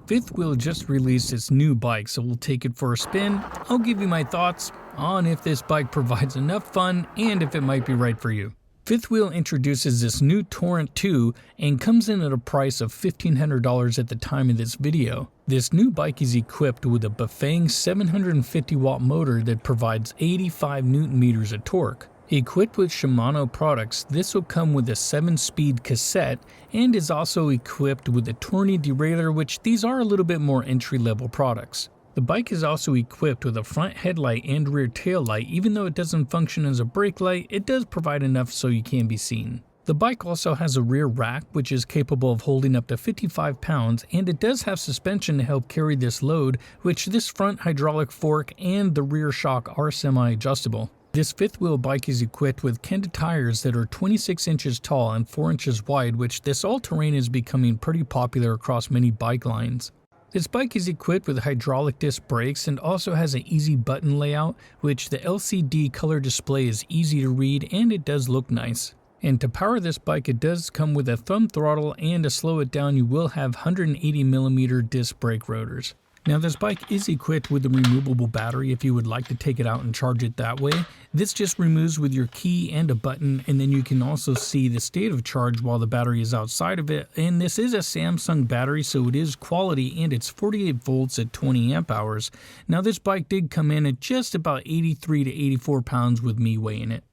Fifth Wheel just released its new bike, so we'll take it for a spin. I'll give you my thoughts on if this bike provides enough fun and if it might be right for you. Fifth Wheel introduces this new Torrent 2 and comes in at a price of $1,500 at the time of this video. This new bike is equipped with a Bafang 750 watt motor that provides 85 Newton meters of torque. Equipped with Shimano products, this will come with a 7-speed cassette and is also equipped with a tourney derailleur, which these are a little bit more entry-level products. The bike is also equipped with a front headlight and rear tail light. Even though it doesn't function as a brake light, it does provide enough so you can be seen. The bike also has a rear rack which is capable of holding up to 55 pounds, and it does have suspension to help carry this load, which this front hydraulic fork and the rear shock are semi-adjustable. This fifth wheel bike is equipped with Kenda tires that are 26 inches tall and 4 inches wide, which this all-terrain is becoming pretty popular across many bike lines. This bike is equipped with hydraulic disc brakes and also has an easy button layout, which the LCD color display is easy to read and it does look nice. And to power this bike, it does come with a thumb throttle, and to slow it down you will have 180mm disc brake rotors. Now this bike is equipped with a removable battery if you would like to take it out and charge it that way. This just removes with your key and a button, and then you can also see the state of charge while the battery is outside of it. And this is a Samsung battery, so it is quality, and it's 48 volts at 20 amp hours. Now this bike did come in at just about 83 to 84 pounds with me weighing it.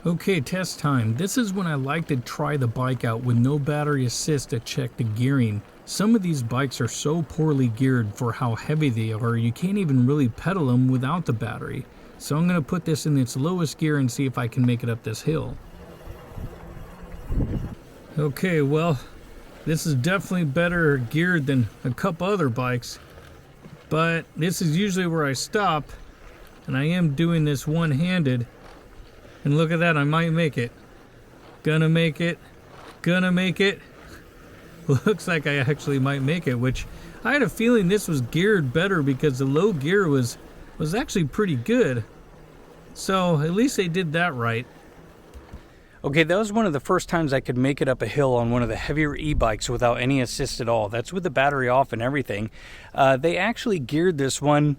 Okay, test time. This is when I like to try the bike out with no battery assist to check the gearing. Some of these bikes are so poorly geared for how heavy they are, you can't even really pedal them without the battery. So I'm going to put this in its lowest gear and see if I can make it up this hill. Okay, well, this is definitely better geared than a couple other bikes, but this is usually where I stop, and I am doing this one-handed. And look at that, I might make it. Gonna make it. Gonna make it. Looks like I actually might make it, which I had a feeling this was geared better because the low gear was actually pretty good. So at least they did that right. Okay, that was one of the first times I could make it up a hill on one of the heavier e-bikes without any assist at all. That's with the battery off and everything. They actually geared this one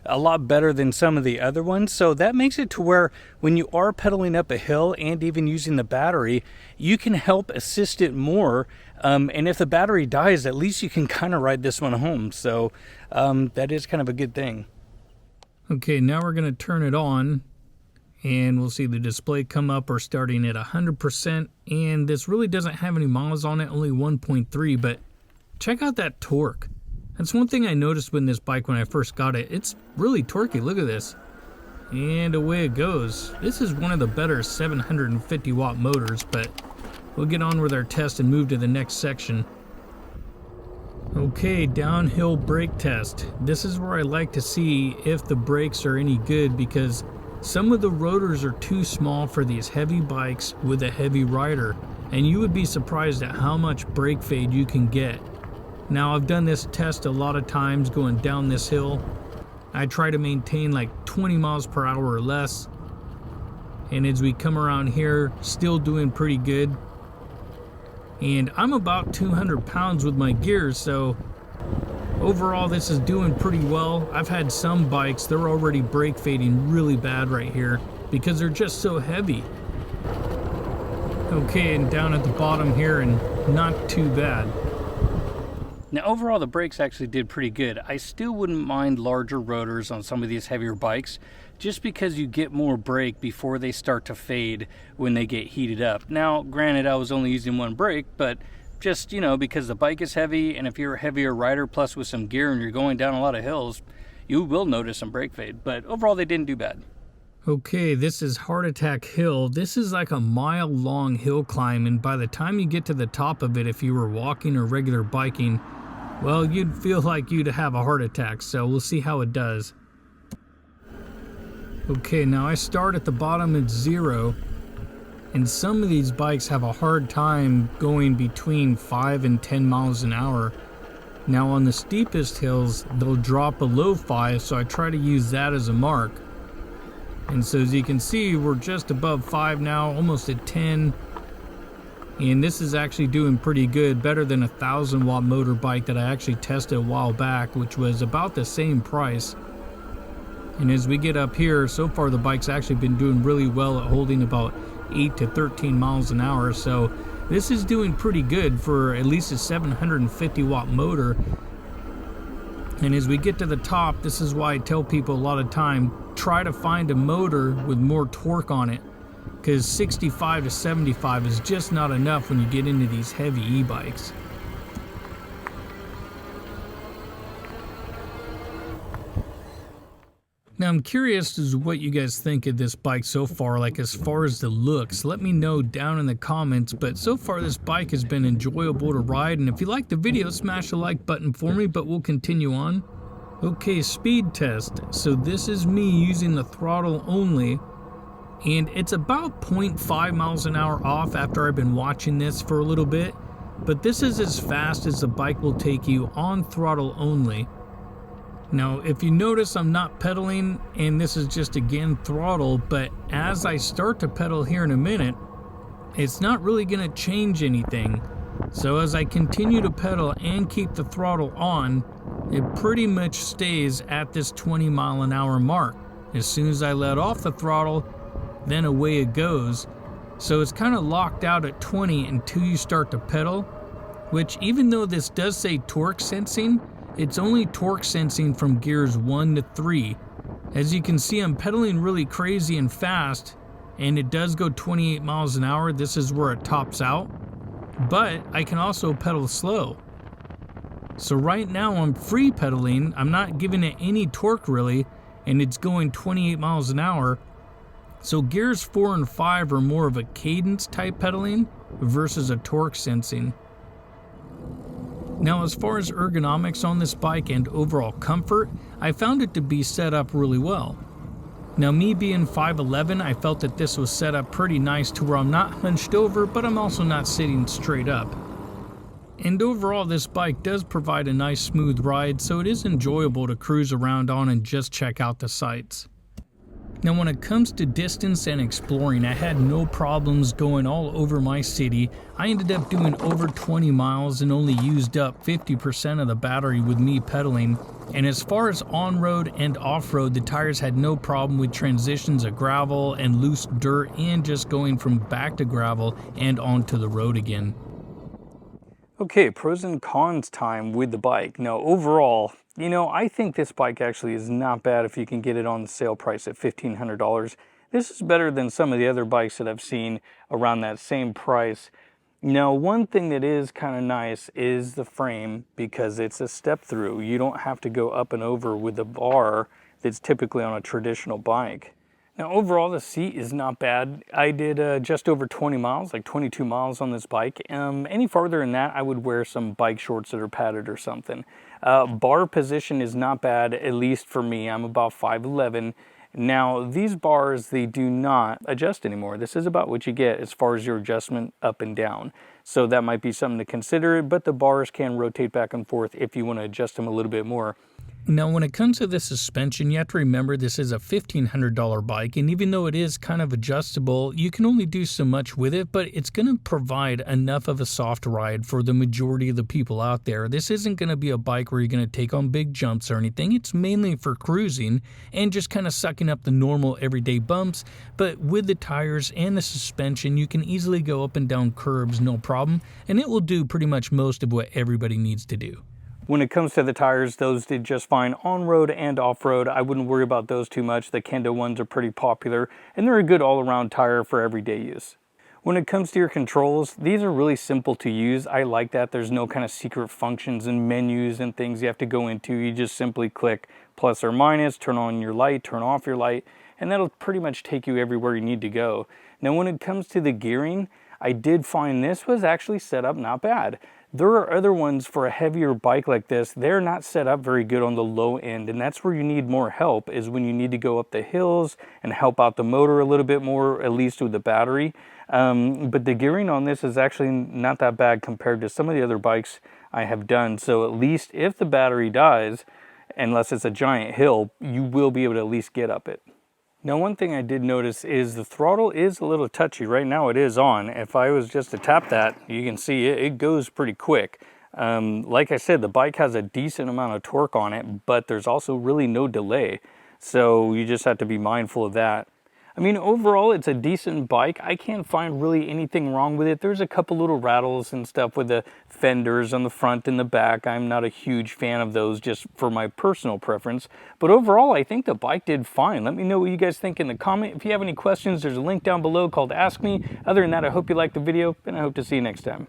a lot better than some of the other ones, so that makes it to where when you are pedaling up a hill and even using the battery, you can help assist it more, and if the battery dies, at least you can kind of ride this one home. So that is kind of a good thing. Okay, now we're going to turn it on and we'll see the display come up. We're starting at 100%, and this really doesn't have any miles on it, only 1.3, but check out that torque. That's one thing I noticed with this bike when I first got it. It's really torquey. Look at this. And away it goes. This is one of the better 750 watt motors, but we'll get on with our test and move to the next section. Okay, downhill brake test. This is where I like to see if the brakes are any good, because some of the rotors are too small for these heavy bikes with a heavy rider, and you would be surprised at how much brake fade you can get. Now, I've done this test a lot of times going down this hill. I try to maintain like 20 miles per hour or less. And as we come around here, still doing pretty good. And I'm about 200 pounds with my gears, so overall this is doing pretty well. I've had some bikes, they're already brake fading really bad right here because they're just so heavy. Okay, and down at the bottom here, and not too bad. Now overall the brakes actually did pretty good. I still wouldn't mind larger rotors on some of these heavier bikes, just because you get more brake before they start to fade when they get heated up. Now granted, I was only using one brake, but just, you know, because the bike is heavy, and if you're a heavier rider plus with some gear and you're going down a lot of hills, you will notice some brake fade. But overall they didn't do bad. Okay, this is Heart Attack Hill. This is like a mile-long hill climb, and by the time you get to the top of it, if you were walking or regular biking, well, you'd feel like you'd have a heart attack, so we'll see how it does. Okay, now I start at the bottom at 0, and some of these bikes have a hard time going between 5 and 10 miles an hour. Now on the steepest hills, they'll drop below 5, so I try to use that as a mark. And so as you can see, we're just above 5 now, almost at 10. And this is actually doing pretty good, better than a 1,000-watt motor bike that I actually tested a while back, which was about the same price. And as we get up here, so far the bike's actually been doing really well at holding about 8 to 13 miles an hour. So this is doing pretty good for at least a 750-watt motor. And as we get to the top, this is why I tell people a lot of time, try to find a motor with more torque on it, because 65 to 75 is just not enough when you get into these heavy e-bikes. Now I'm curious as to what you guys think of this bike so far, like as far as the looks. Let me know down in the comments, but so far this bike has been enjoyable to ride, and if you like the video, smash the like button for me, but we'll continue on. Okay, speed test. So this is me using the throttle only, and it's about 0.5 miles an hour off after I've been watching this for a little bit, but this is as fast as the bike will take you on throttle only. Now, if you notice, I'm not pedaling, and this is just again throttle, but as I start to pedal here in a minute, it's not really going to change anything. So as I continue to pedal and keep the throttle on, it pretty much stays at this 20 mile an hour mark. As soon as I let off the throttle, then away it goes. So it's kind of locked out at 20 until you start to pedal, which even though this does say torque sensing, it's only torque sensing from gears 1 to 3. As you can see, I'm pedaling really crazy and fast, and it does go 28 miles an hour. This is where it tops out, but I can also pedal slow. So right now I'm free pedaling, I'm not giving it any torque really, and it's going 28 miles an hour. So gears 4 and 5 are more of a cadence type pedaling versus a torque sensing. Now, as far as ergonomics on this bike and overall comfort, I found it to be set up really well. Now, me being 5'11", I felt that this was set up pretty nice to where I'm not hunched over, but I'm also not sitting straight up. And overall, this bike does provide a nice smooth ride, so it is enjoyable to cruise around on and just check out the sights. Now when it comes to distance and exploring, I had no problems going all over my city. I ended up doing over 20 miles and only used up 50% of the battery with me pedaling. And as far as on-road and off-road, the tires had no problem with transitions of gravel and loose dirt and just going from back to gravel and onto the road again. Okay, pros and cons time with the bike. Now overall, you know, I think this bike actually is not bad if you can get it on the sale price at $1,500. This is better than some of the other bikes that I've seen around that same price. Now, one thing that is kind of nice is the frame, because it's a step through. You don't have to go up and over with the bar that's typically on a traditional bike. Now overall, the seat is not bad. I did just over 20 miles, like 22 miles on this bike. Any farther than that, I would wear some bike shorts that are padded or something. Bar position is not bad, at least for me. I'm about 5'11". Now these bars, they do not adjust anymore. This is about what you get as far as your adjustment up and down. So that might be something to consider, but the bars can rotate back and forth if you want to adjust them a little bit more. Now, when it comes to the suspension, you have to remember this is a $1,500 bike, and even though it is kind of adjustable, you can only do so much with it, but it's going to provide enough of a soft ride for the majority of the people out there. This isn't going to be a bike where you're going to take on big jumps or anything. It's mainly for cruising and just kind of sucking up the normal everyday bumps, but with the tires and the suspension, you can easily go up and down curbs, no problem, and it will do pretty much most of what everybody needs to do. When it comes to the tires, those did just fine on-road and off-road. I wouldn't worry about those too much. The Kendo ones are pretty popular, and they're a good all-around tire for everyday use. When it comes to your controls, these are really simple to use. I like that. There's no kind of secret functions and menus and things you have to go into. You just simply click plus or minus, turn on your light, turn off your light, and that'll pretty much take you everywhere you need to go. Now, when it comes to the gearing, I did find this was actually set up not bad. There are other ones for a heavier bike like this. They're not set up very good on the low end, and that's where you need more help, is when you need to go up the hills and help out the motor a little bit more, at least with the battery. But the gearing on this is actually not that bad compared to some of the other bikes I have done. So at least if the battery dies, unless it's a giant hill, you will be able to at least get up it. Now, one thing I did notice is the throttle is a little touchy. Right now it is on. If I was just to tap that, you can see it goes pretty quick. Like I said, the bike has a decent amount of torque on it, but there's also really no delay. So you just have to be mindful of that. I mean, overall, it's a decent bike. I can't find really anything wrong with it. There's a couple little rattles and stuff with the fenders on the front and the back. I'm not a huge fan of those, just for my personal preference. But overall, I think the bike did fine. Let me know what you guys think in the comment. If you have any questions, there's a link down below called Ask Me. Other than that, I hope you liked the video, and I hope to see you next time.